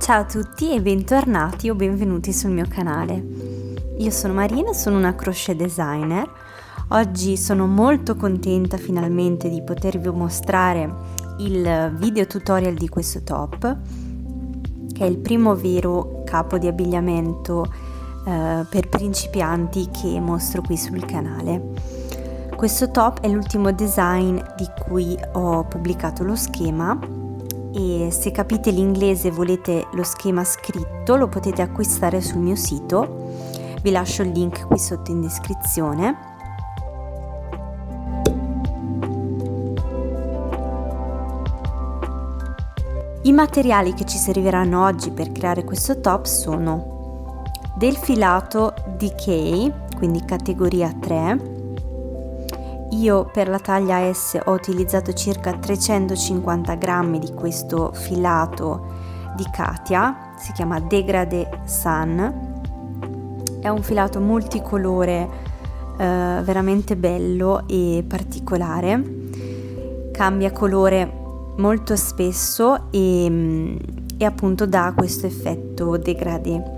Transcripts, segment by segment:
Ciao a tutti e bentornati o benvenuti sul mio canale. Io sono Marina, sono una crochet designer. Oggi sono molto contenta finalmente di potervi mostrare il video tutorial di questo top, che è il primo vero capo di abbigliamento per principianti che mostro qui sul canale. Questo top è l'ultimo design di cui ho pubblicato lo schema. E se capite l'inglese e volete lo schema scritto lo potete acquistare sul mio sito, vi lascio il link qui sotto in descrizione. I materiali che ci serviranno oggi per creare questo top sono del filato DK, quindi categoria 3. Io per la taglia S ho utilizzato circa 350 grammi di questo filato di Katia, si chiama Degradé Sun, è un filato multicolore veramente bello e particolare, cambia colore molto spesso e appunto dà questo effetto degradé.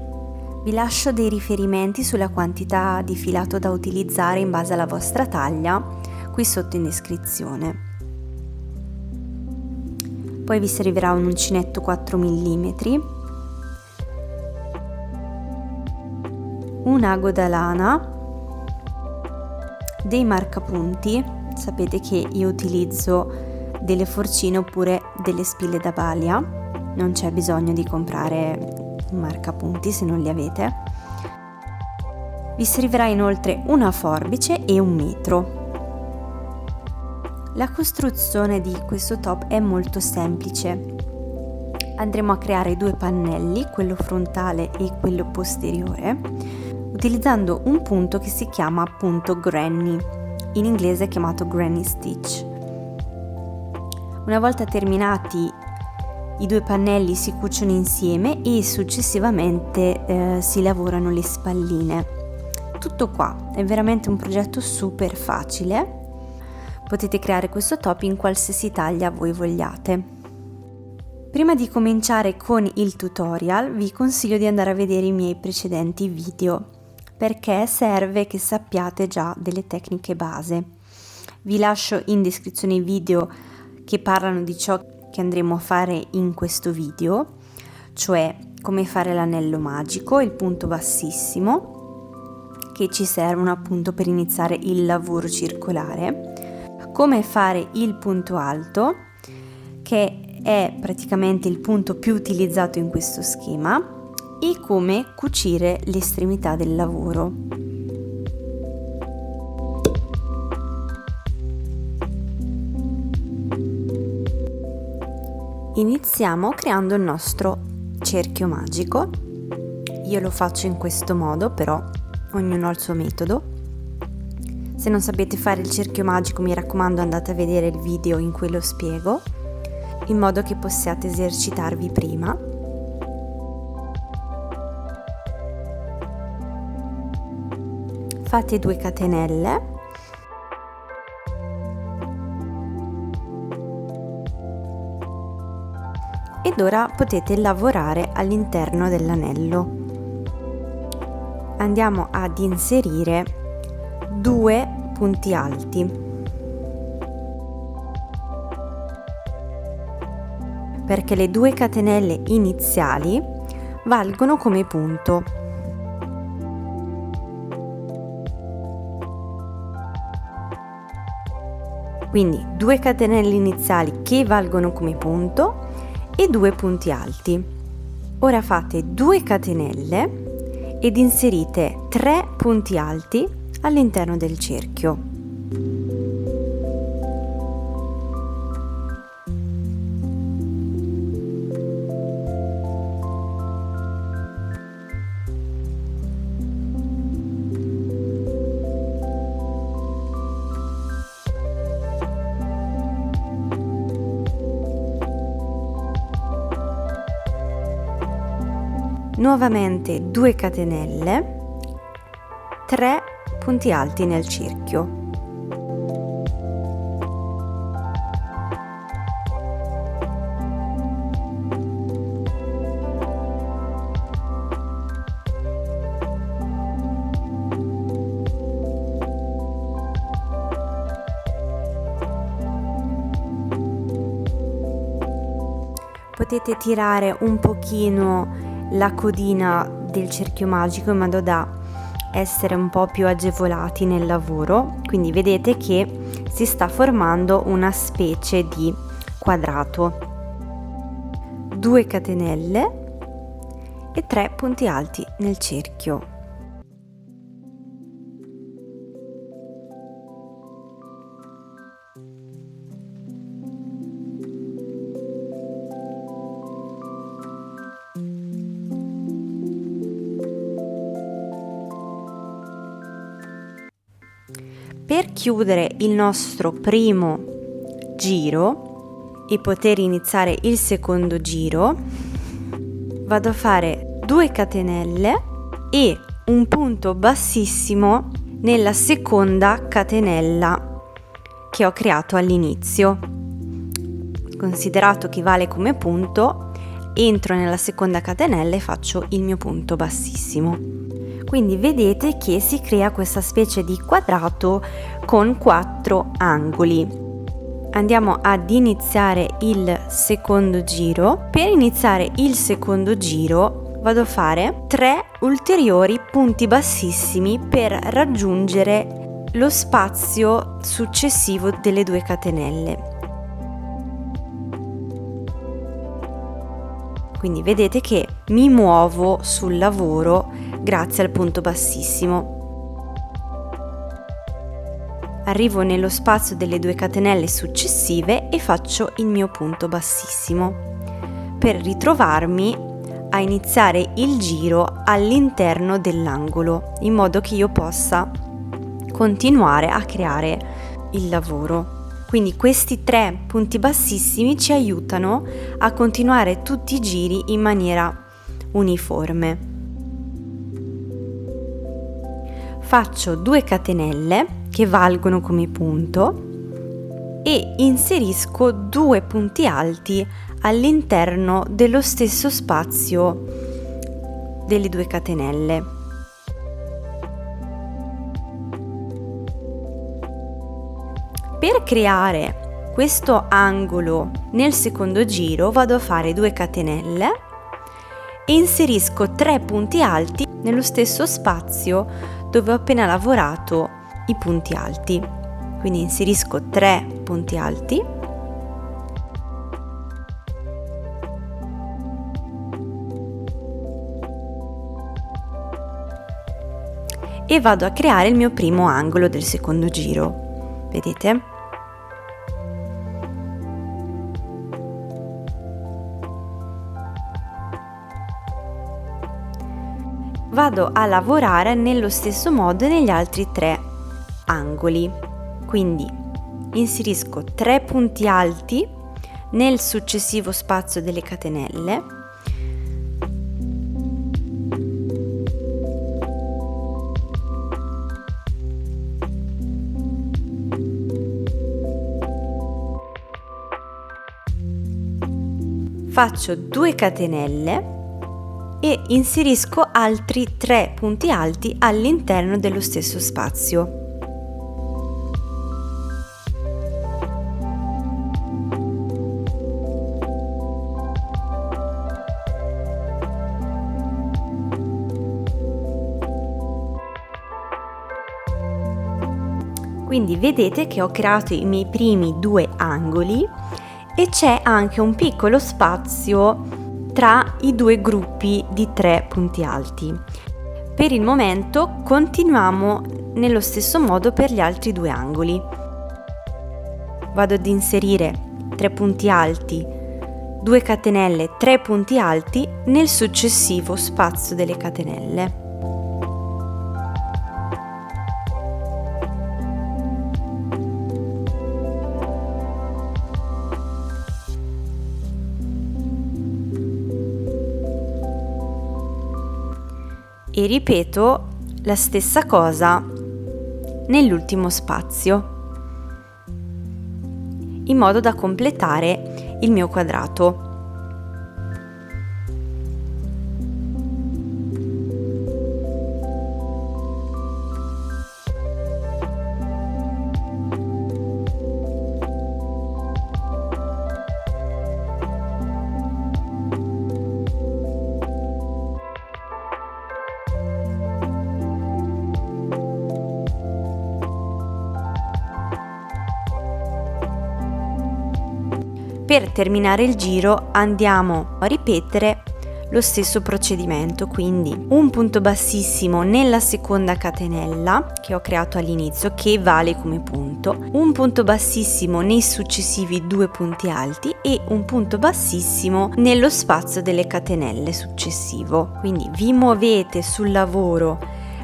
Vi lascio dei riferimenti sulla quantità di filato da utilizzare in base alla vostra taglia qui sotto in descrizione. Poi vi servirà un uncinetto 4 mm, un ago da lana, dei marcapunti, sapete che io utilizzo delle forcine oppure delle spille da baglia, non c'è bisogno di comprare marcapunti se non li avete. Vi servirà inoltre una forbice e un metro. La costruzione di questo top è molto semplice. Andremo a creare due pannelli, quello frontale e quello posteriore, utilizzando un punto che si chiama punto granny, in inglese chiamato granny stitch. Una volta terminati i due pannelli si cuciono insieme e successivamente si lavorano le spalline. Tutto qua, è veramente un progetto super facile. Potete creare questo top in qualsiasi taglia voi vogliate. Prima di cominciare con il tutorial vi consiglio di andare a vedere i miei precedenti video, perché serve che sappiate già delle tecniche base. Vi lascio in descrizione i video che parlano di ciò che andremo a fare in questo video, cioè come fare l'anello magico, il punto bassissimo, che ci servono appunto per iniziare il lavoro circolare, come fare il punto alto, che è praticamente il punto più utilizzato in questo schema, e come cucire l'estremità del lavoro. Iniziamo creando il nostro cerchio magico. Io lo faccio in questo modo, però ognuno ha il suo metodo. Se non sapete fare il cerchio magico, mi raccomando, andate a vedere il video in cui lo spiego, in modo che possiate esercitarvi prima. Fate 2 catenelle. Ed ora potete lavorare all'interno dell'anello. Andiamo ad inserire 2 punti alti, perché le 2 catenelle iniziali valgono come punto. Quindi 2 catenelle iniziali che valgono come punto e 2 punti alti. Ora fate 2 catenelle ed inserite 3 punti alti all'interno del cerchio. Nuovamente 2 catenelle, 3 punti alti nel cerchio. potete tirare un pochino la codina del cerchio magico in modo da essere un po' più agevolati nel lavoro. Quindi vedete che si sta formando una specie di quadrato. 2 catenelle e 3 punti alti nel cerchio. Per chiudere il nostro primo giro e poter iniziare il secondo giro, vado a fare 2 catenelle e un punto bassissimo nella seconda catenella che ho creato all'inizio. Considerato che vale come punto, entro nella seconda catenella e faccio il mio punto bassissimo. Quindi vedete che si crea questa specie di quadrato con 4 angoli. Andiamo ad iniziare il secondo giro. Per iniziare il secondo giro vado a fare 3 ulteriori punti bassissimi per raggiungere lo spazio successivo delle 2 catenelle. Quindi vedete che mi muovo sul lavoro grazie al punto bassissimo. Arrivo nello spazio delle 2 catenelle successive e faccio il mio punto bassissimo per ritrovarmi a iniziare il giro all'interno dell'angolo, in modo che io possa continuare a creare il lavoro. Quindi questi 3 punti bassissimi ci aiutano a continuare tutti i giri in maniera uniforme. Faccio 2 catenelle che valgono come punto e inserisco 2 punti alti all'interno dello stesso spazio delle 2 catenelle. Per creare questo angolo nel secondo giro vado a fare 2 catenelle e inserisco 3 punti alti nello stesso spazio dove ho appena lavorato i punti alti. Quindi inserisco 3 punti alti e vado a creare il mio primo angolo del secondo giro. Vedete? Vado a lavorare nello stesso modo negli altri 3 angoli. Quindi inserisco 3 punti alti nel successivo spazio delle catenelle. Faccio 2 catenelle e inserisco altri 3 punti alti all'interno dello stesso spazio. Quindi vedete che ho creato i miei primi 2 angoli e c'è anche un piccolo spazio tra i 2 gruppi di 3 punti alti. Per il momento continuiamo nello stesso modo per gli altri 2 angoli. Vado ad inserire 3 punti alti, 2 catenelle, 3 punti alti nel successivo spazio delle catenelle. E ripeto la stessa cosa nell'ultimo spazio, in modo da completare il mio quadrato. Per terminare il giro andiamo a ripetere lo stesso procedimento, quindi un punto bassissimo nella seconda catenella che ho creato all'inizio, che vale come punto, un punto bassissimo nei successivi 2 punti alti e un punto bassissimo nello spazio delle catenelle successivo. Quindi vi muovete sul lavoro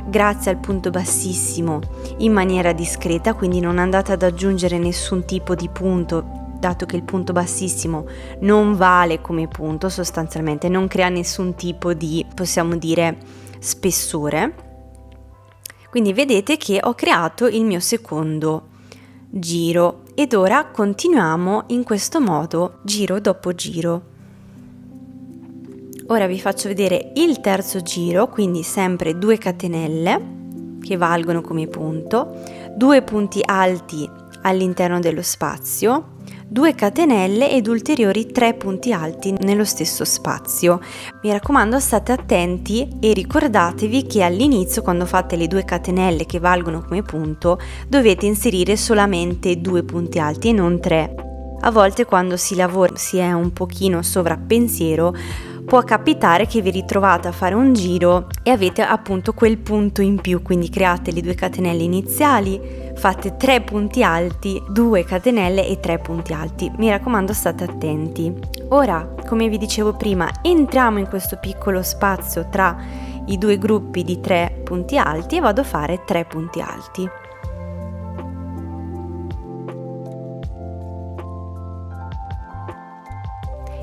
grazie al punto bassissimo in maniera discreta, quindi non andate ad aggiungere nessun tipo di punto, dato che il punto bassissimo non vale come punto, sostanzialmente non crea nessun tipo di, possiamo dire, spessore. Quindi vedete che ho creato il mio secondo giro ed ora continuiamo in questo modo giro dopo giro. Ora vi faccio vedere il terzo giro, quindi sempre 2 catenelle che valgono come punto, 2 punti alti all'interno dello spazio, 2 catenelle ed ulteriori 3 punti alti nello stesso spazio. Mi raccomando, state attenti e ricordatevi che all'inizio, quando fate le 2 catenelle che valgono come punto, dovete inserire solamente 2 punti alti e non 3. A volte quando si lavora si è un pochino sovrappensiero, può capitare che vi ritrovate a fare un giro e avete appunto quel punto in più, quindi create le 2 catenelle iniziali, fate 3 punti alti, 2 catenelle e 3 punti alti. Mi raccomando, state attenti. Ora, come vi dicevo prima, entriamo in questo piccolo spazio tra i 2 gruppi di 3 punti alti e vado a fare 3 punti alti.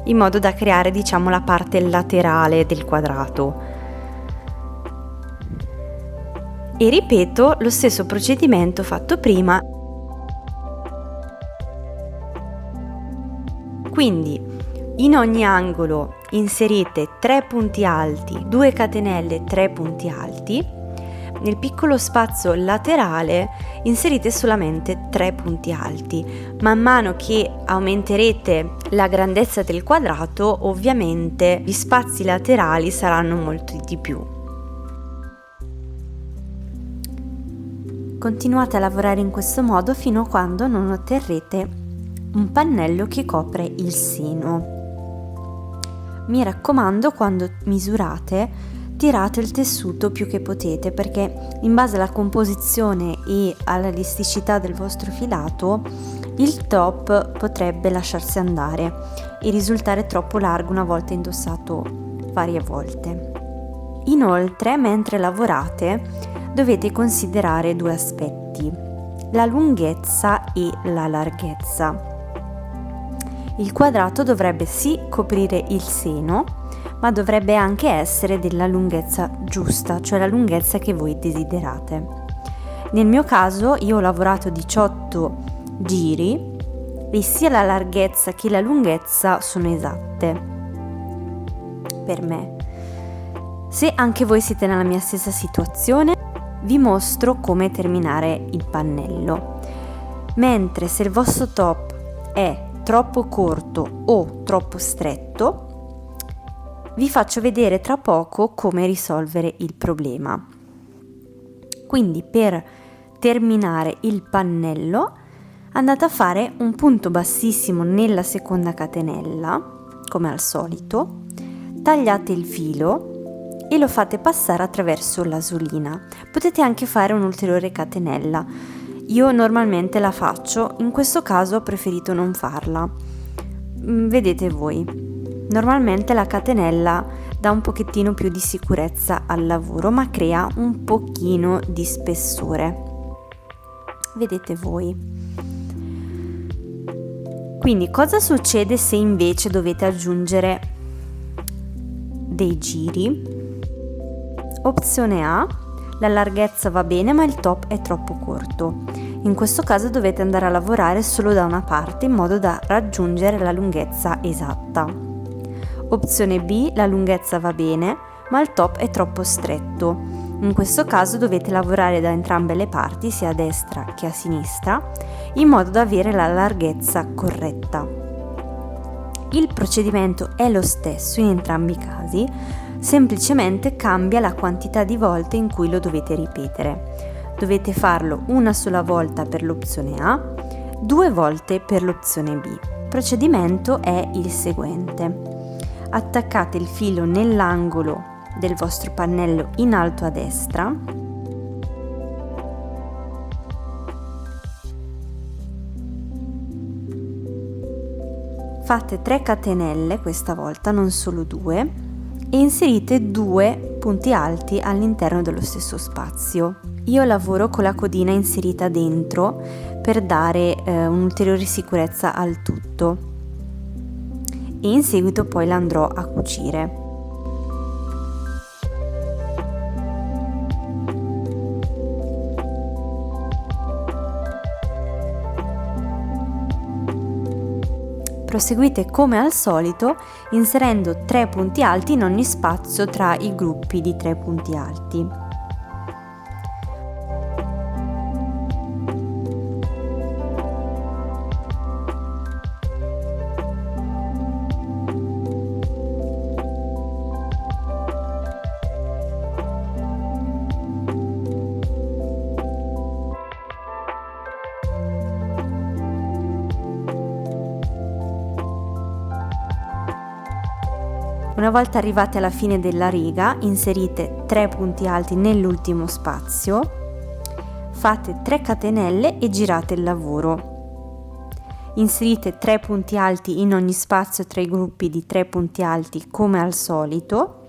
In modo da creare, diciamo, la parte laterale del quadrato. E ripeto lo stesso procedimento fatto prima. Quindi in ogni angolo inserite 3 punti alti, 2 catenelle, 3 punti alti. Nel piccolo spazio laterale inserite solamente 3 punti alti. Man mano che aumenterete la grandezza del quadrato, ovviamente gli spazi laterali saranno molti di più. Continuate a lavorare in questo modo fino a quando non otterrete un pannello che copre il seno. Mi raccomando, quando misurate, tirate il tessuto più che potete, perché in base alla composizione e alla elasticità del vostro filato il top potrebbe lasciarsi andare e risultare troppo largo una volta indossato varie volte. Inoltre, mentre lavorate, dovete considerare 2 aspetti: la lunghezza e la larghezza. Il quadrato dovrebbe sì coprire il seno, ma dovrebbe anche essere della lunghezza giusta, cioè la lunghezza che voi desiderate. Nel mio caso io ho lavorato 18 giri e sia la larghezza che la lunghezza sono esatte per me. Se anche voi siete nella mia stessa situazione, vi mostro come terminare il pannello. Mentre se il vostro top è troppo corto o troppo stretto, vi faccio vedere tra poco come risolvere il problema. Quindi per terminare il pannello andate a fare un punto bassissimo nella seconda catenella, come al solito, tagliate il filo e lo fate passare attraverso l'asolina. Potete anche fare un'ulteriore catenella. Io normalmente la faccio, in questo caso ho preferito non farla. Vedete voi. Normalmente la catenella dà un pochettino più di sicurezza al lavoro, ma crea un pochino di spessore. Vedete voi. Quindi cosa succede se invece dovete aggiungere dei giri? Opzione A: la larghezza va bene ma il top è troppo corto. In questo caso dovete andare a lavorare solo da una parte in modo da raggiungere la lunghezza esatta. Opzione B: la lunghezza va bene ma il top è troppo stretto. In questo caso dovete lavorare da entrambe le parti, sia a destra che a sinistra, in modo da avere la larghezza corretta. Il procedimento è lo stesso in entrambi i casi, semplicemente cambia la quantità di volte in cui lo dovete ripetere. Dovete farlo una sola volta per l'opzione A, 2 volte per l'opzione B. procedimento è il seguente: attaccate il filo nell'angolo del vostro pannello in alto a destra, fate 3 catenelle questa volta, non solo 2, e inserite 2 punti alti all'interno dello stesso spazio. Io lavoro con la codina inserita dentro per dare un'ulteriore sicurezza al tutto e in seguito poi la andrò a cucire. Proseguite come al solito inserendo 3 punti alti in ogni spazio tra i gruppi di 3 punti alti. Una volta arrivati alla fine della riga, inserite 3 punti alti nell'ultimo spazio, fate 3 catenelle e girate il lavoro. Inserite 3 punti alti in ogni spazio tra i gruppi di 3 punti alti come al solito.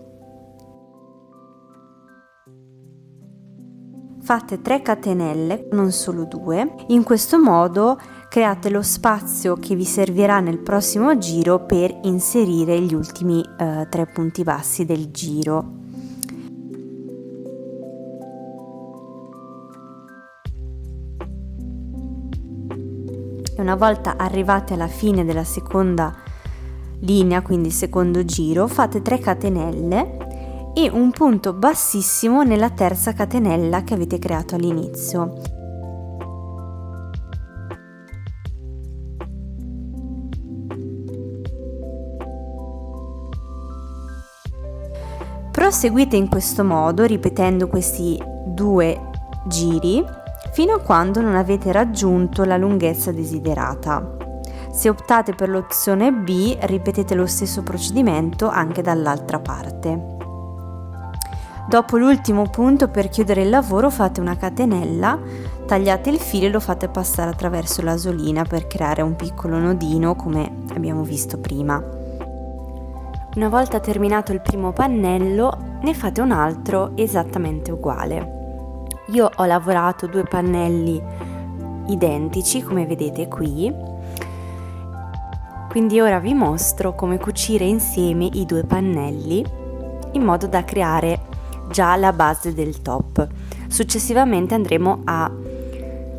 Fate 3 catenelle, non solo 2. In questo modo create lo spazio che vi servirà nel prossimo giro per inserire gli ultimi 3 punti bassi del giro. E una volta arrivati alla fine della seconda linea, quindi il secondo giro, fate 3 catenelle e un punto bassissimo nella terza catenella che avete creato all'inizio. Proseguite in questo modo ripetendo questi 2 giri fino a quando non avete raggiunto la lunghezza desiderata. Se optate per l'opzione B, ripetete lo stesso procedimento anche dall'altra parte. Dopo l'ultimo punto, per chiudere il lavoro, fate una catenella, tagliate il filo e lo fate passare attraverso l'asolina per creare un piccolo nodino come abbiamo visto prima. Una volta terminato il primo pannello, ne fate un altro esattamente uguale. Io ho lavorato 2 pannelli identici, come vedete qui, quindi ora vi mostro come cucire insieme i 2 pannelli in modo da creare già la base del top. Successivamente andremo a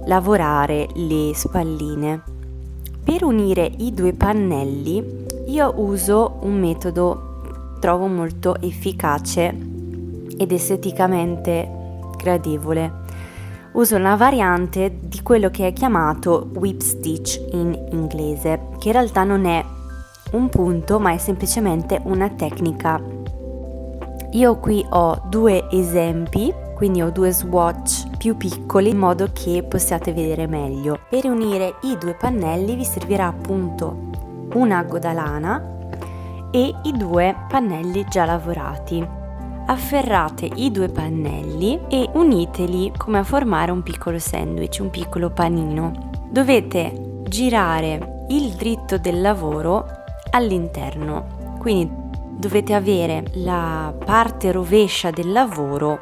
lavorare le spalline. Per unire i 2 pannelli io uso un metodo trovo molto efficace ed esteticamente gradevole. Uso una variante di quello che è chiamato whip stitch in inglese, che in realtà non è un punto ma è semplicemente una tecnica. Io qui ho 2 esempi, quindi ho 2 swatch più piccoli in modo che possiate vedere meglio. Per unire i 2 pannelli vi servirà appunto un ago da lana e i 2 pannelli già lavorati. Afferrate i 2 pannelli e uniteli come a formare un piccolo sandwich, un piccolo panino. Dovete girare il dritto del lavoro all'interno, quindi dovete avere la parte rovescia del lavoro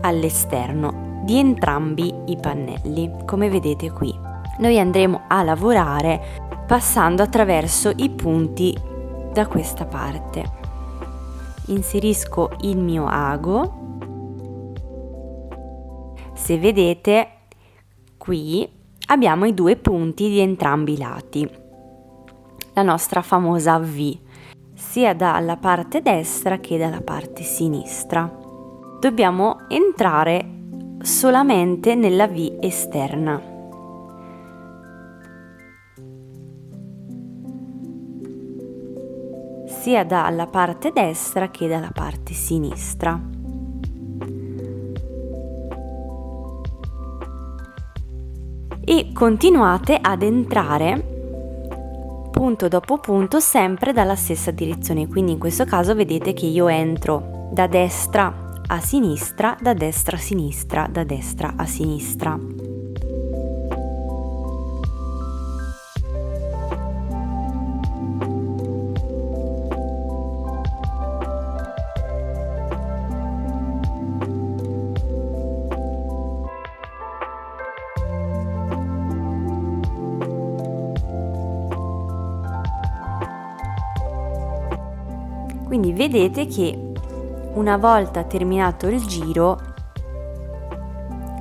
all'esterno di entrambi i pannelli, come vedete qui. Noi andremo a lavorare passando attraverso i punti da questa parte. Inserisco il mio ago. Se vedete qui abbiamo i 2 punti di entrambi i lati, la nostra famosa V, sia dalla parte destra che dalla parte sinistra. Dobbiamo entrare solamente nella V esterna. Sia dalla parte destra che dalla parte sinistra. E continuate ad entrare punto dopo punto sempre dalla stessa direzione, quindi in questo caso vedete che io entro da destra a sinistra, da destra a sinistra, da destra a sinistra. Quindi vedete che una volta terminato il giro,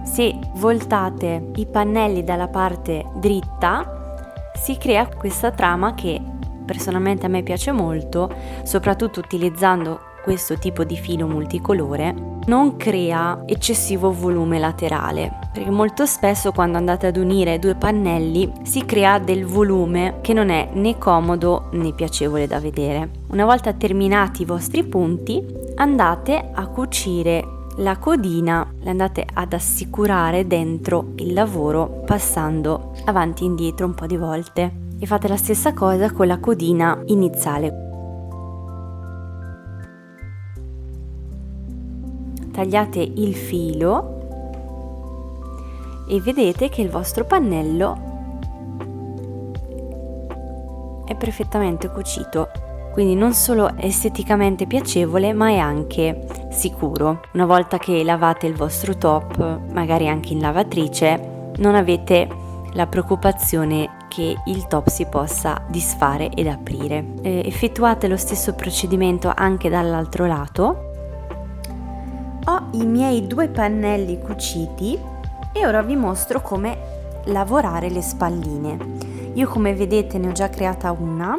se voltate i pannelli dalla parte dritta, si crea questa trama che personalmente a me piace molto, soprattutto utilizzando questo tipo di filo multicolore. Non crea eccessivo volume laterale, perché molto spesso quando andate ad unire due pannelli si crea del volume che non è né comodo né piacevole da vedere. Una volta terminati i vostri punti, andate a cucire la codina, le andate ad assicurare dentro il lavoro passando avanti e indietro un po' di volte, e fate la stessa cosa con la codina iniziale. Tagliate il filo e vedete che il vostro pannello è perfettamente cucito, quindi non solo è esteticamente piacevole ma è anche sicuro. Una volta che lavate il vostro top, magari anche in lavatrice, non avete la preoccupazione che il top si possa disfare ed aprire. Effettuate lo stesso procedimento anche dall'altro lato. Ho i miei due pannelli cuciti e ora vi mostro come lavorare le spalline. Io, come vedete, ne ho già creata una.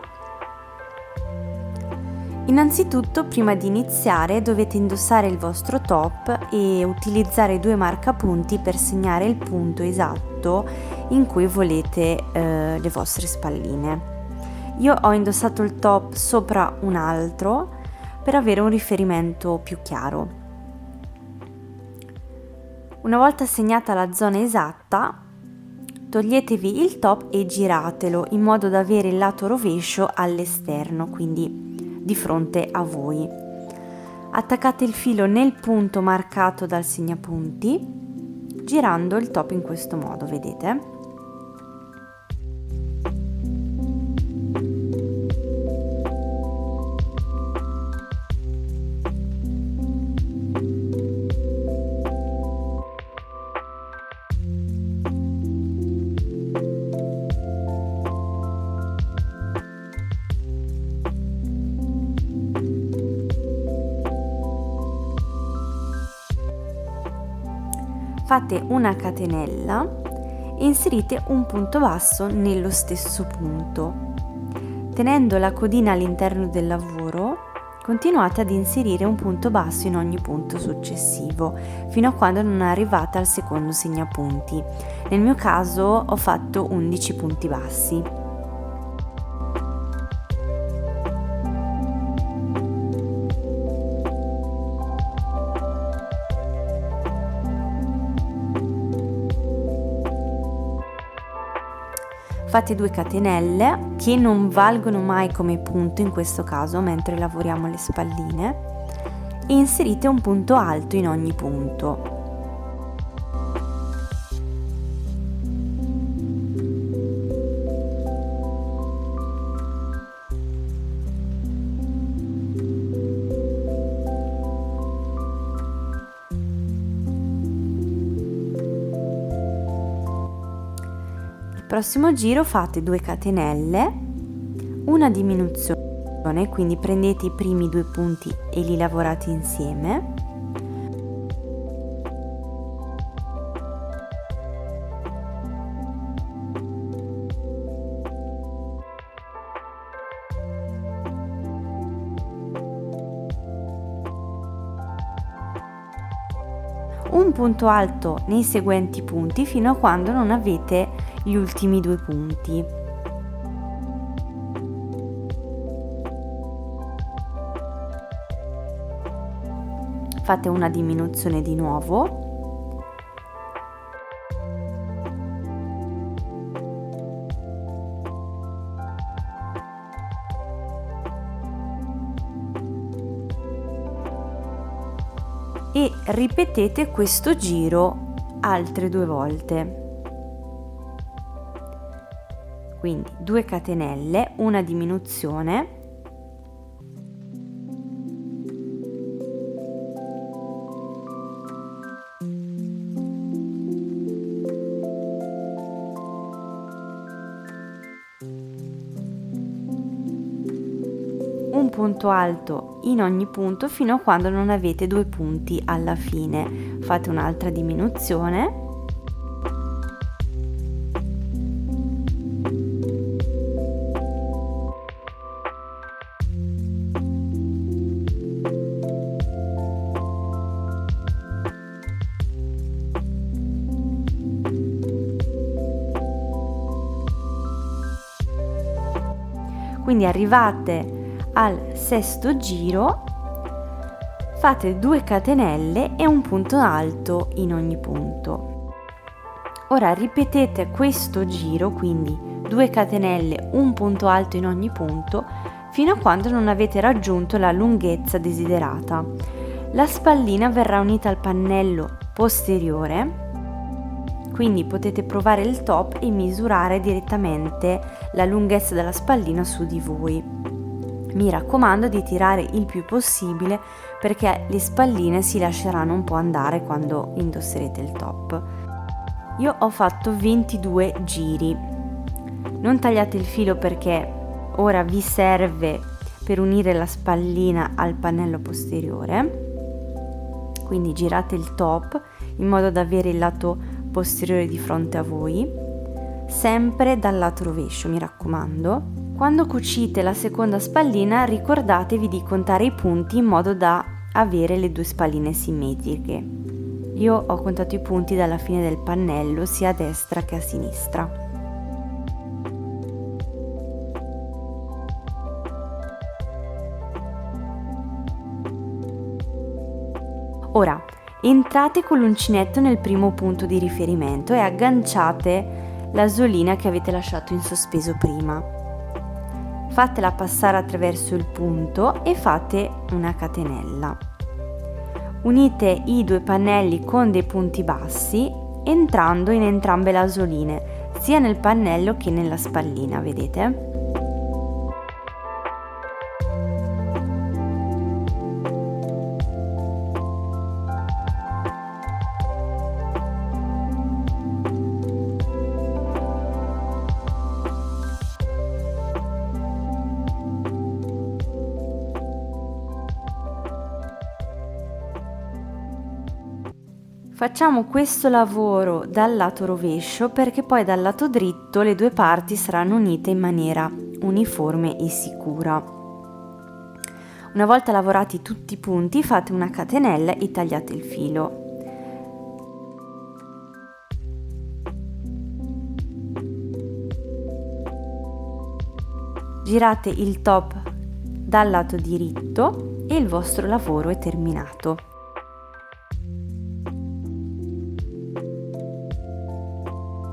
Innanzitutto, prima di iniziare, dovete indossare il vostro top e utilizzare due marcapunti per segnare il punto esatto in cui volete le vostre spalline. Io ho indossato il top sopra un altro per avere un riferimento più chiaro. Una volta segnata la zona esatta, toglietevi il top e giratelo in modo da avere il lato rovescio all'esterno, quindi di fronte a voi. Attaccate il filo nel punto marcato dal segnapunti, girando il top in questo modo, vedete? Fate una catenella e inserite un punto basso nello stesso punto. Tenendo la codina all'interno del lavoro, continuate ad inserire un punto basso in ogni punto successivo, fino a quando non arrivate al secondo segnapunti. Nel mio caso ho fatto 11 punti bassi. Fate 2 catenelle che non valgono mai come punto in questo caso mentre lavoriamo le spalline, e inserite un punto alto in ogni punto. Prossimo giro fate 2 catenelle, una diminuzione, quindi prendete i primi 2 punti e li lavorate insieme. Un punto alto nei seguenti punti fino a quando non avete gli ultimi 2 punti. Fate una diminuzione di nuovo. e ripetete questo giro altre 2 volte. Quindi 2 catenelle, una diminuzione, un punto alto in ogni punto fino a quando non avete 2 punti alla fine. Fate un'altra diminuzione. Quindi arrivate al sesto giro, fate 2 catenelle e un punto alto in ogni punto. Ora ripetete questo giro, quindi 2 catenelle, un punto alto in ogni punto, fino a quando non avete raggiunto la lunghezza desiderata. La spallina verrà unita al pannello posteriore, quindi potete provare il top e misurare direttamente la lunghezza della spallina su di voi. Mi raccomando di tirare il più possibile perché le spalline si lasceranno un po' andare quando indosserete il top. Io ho fatto 22 giri. Non tagliate il filo perché ora vi serve per unire la spallina al pannello posteriore. Quindi girate il top in modo da avere il lato posteriore di fronte a voi, sempre dal lato rovescio, mi raccomando. Quando cucite la seconda spallina ricordatevi di contare i punti in modo da avere le 2 spalline simmetriche. Io ho contato i punti dalla fine del pannello sia a destra che a sinistra. Ora entrate con l'uncinetto nel primo punto di riferimento e agganciate l'asolina che avete lasciato in sospeso prima. Fatela passare attraverso il punto e fate una catenella. Unite i 2 pannelli con dei punti bassi entrando in entrambe le asoline, sia nel pannello che nella spallina, vedete? Facciamo questo lavoro dal lato rovescio perché poi dal lato dritto le 2 parti saranno unite in maniera uniforme e sicura. Una volta lavorati tutti i punti fate una catenella e tagliate il filo. Girate il top dal lato diritto e il vostro lavoro è terminato.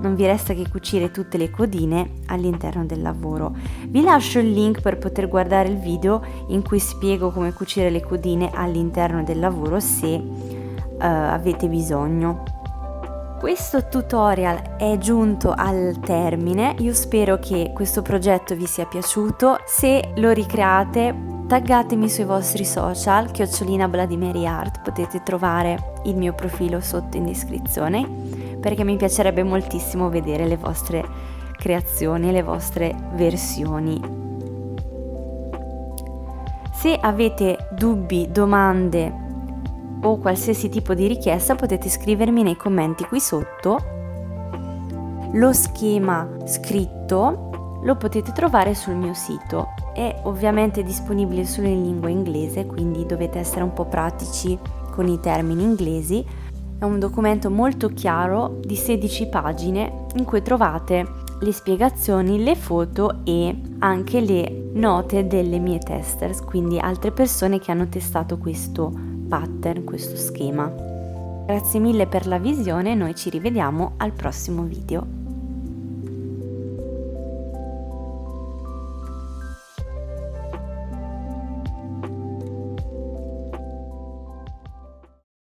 Non vi resta che cucire tutte le codine all'interno del lavoro. Vi lascio il link per poter guardare il video in cui spiego come cucire le codine all'interno del lavoro se avete bisogno. Questo tutorial è giunto al termine, io spero che questo progetto vi sia piaciuto. Se lo ricreate, taggatemi sui vostri social, @VladimeriArt, potete trovare il mio profilo sotto in descrizione, perché mi piacerebbe moltissimo vedere le vostre creazioni, le vostre versioni. Se avete dubbi, domande o qualsiasi tipo di richiesta potete scrivermi nei commenti qui sotto. Lo schema scritto lo potete trovare sul mio sito, è ovviamente disponibile solo in lingua inglese, quindi dovete essere un po' pratici con i termini inglesi. È un documento molto chiaro di 16 pagine in cui trovate le spiegazioni, le foto e anche le note delle mie testers, quindi altre persone che hanno testato questo pattern, questo schema. Grazie mille per la visione, noi ci rivediamo al prossimo video.